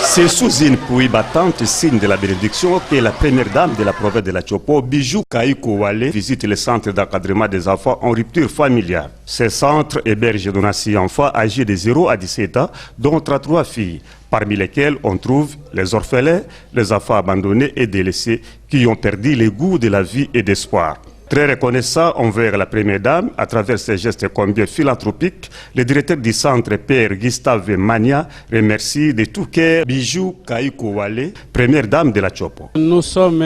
C'est sous une pluie battante, signe de la bénédiction, que la première dame de la province de l'Atchopo, Bijou Kaïko Wale, visite le centre d'encadrement des enfants en rupture familiale. Ce centre héberge 96 enfants âgés de 0 à 17 ans, dont 33 filles, parmi lesquelles on trouve les orphelins, les enfants abandonnés et délaissés qui ont perdu le goût de la vie et d'espoir. Très reconnaissant envers la première dame, à travers ses gestes combien philanthropiques, le directeur du centre, Père Gustave Mania, remercie de tout cœur Bijou Kaïko Wale, première dame de l'Atchopo. Nous sommes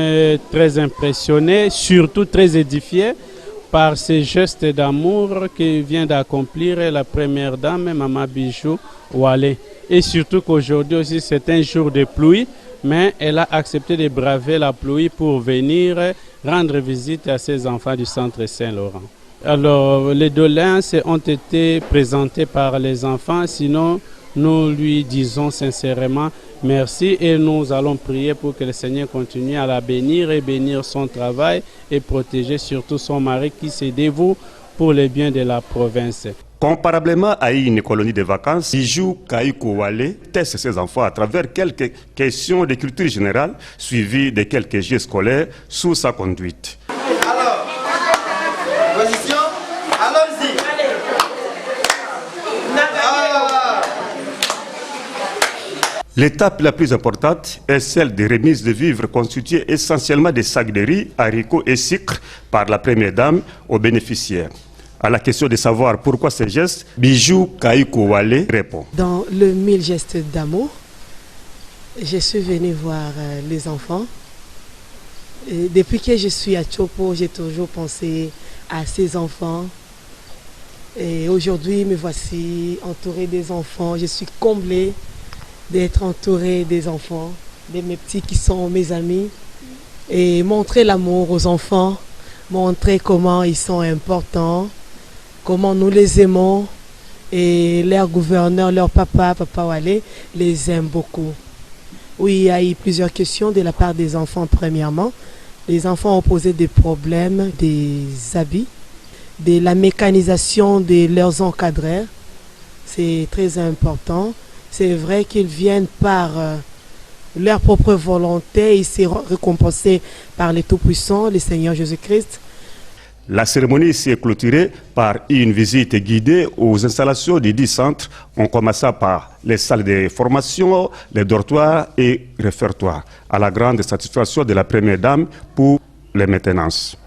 très impressionnés, surtout très édifiés par ces gestes d'amour que vient d'accomplir la première dame, Maman Bijou Wale. Et surtout qu'aujourd'hui aussi c'est un jour de pluie, mais elle a accepté de braver la pluie pour venir rendre visite à ses enfants du centre Saint-Laurent. Alors, les doléances ont été présentées par les enfants, sinon nous lui disons sincèrement merci et nous allons prier pour que le Seigneur continue à la bénir et bénir son travail et protéger surtout son mari qui se dévoue pour le bien de la province. Comparablement à une colonie de vacances, Bijou Kaïko Wale teste ses enfants à travers quelques questions de culture générale suivies de quelques jeux scolaires sous sa conduite. Alors, position, allons-y. L'étape la plus importante est celle des remises de vivres constituées essentiellement de sacs de riz, haricots et sucre par la première dame aux bénéficiaires. À la question de savoir pourquoi ces gestes, Bijou Kaïko Wale répond. Dans le 1000 gestes d'amour, je suis venue voir les enfants. Et depuis que je suis à Chopo, j'ai toujours pensé à ces enfants. Et aujourd'hui, me voici entourée des enfants. Je suis comblée d'être entourée des enfants, de mes petits qui sont mes amis. Et montrer l'amour aux enfants, montrer comment ils sont importants, comment nous les aimons, et leur gouverneur, leur papa Wale, les aime beaucoup. Oui, il y a eu plusieurs questions de la part des enfants. Premièrement, les enfants ont posé des problèmes des habits, de la mécanisation de leurs encadreurs. C'est très important. C'est vrai qu'ils viennent par leur propre volonté, ils seront récompensés par le Tout-Puissant, le Seigneur Jésus-Christ. La cérémonie s'est clôturée par une visite guidée aux installations des 10 centres, en commençant par les salles de formation, les dortoirs et réfectoires, à la grande satisfaction de la première dame pour les maintenances.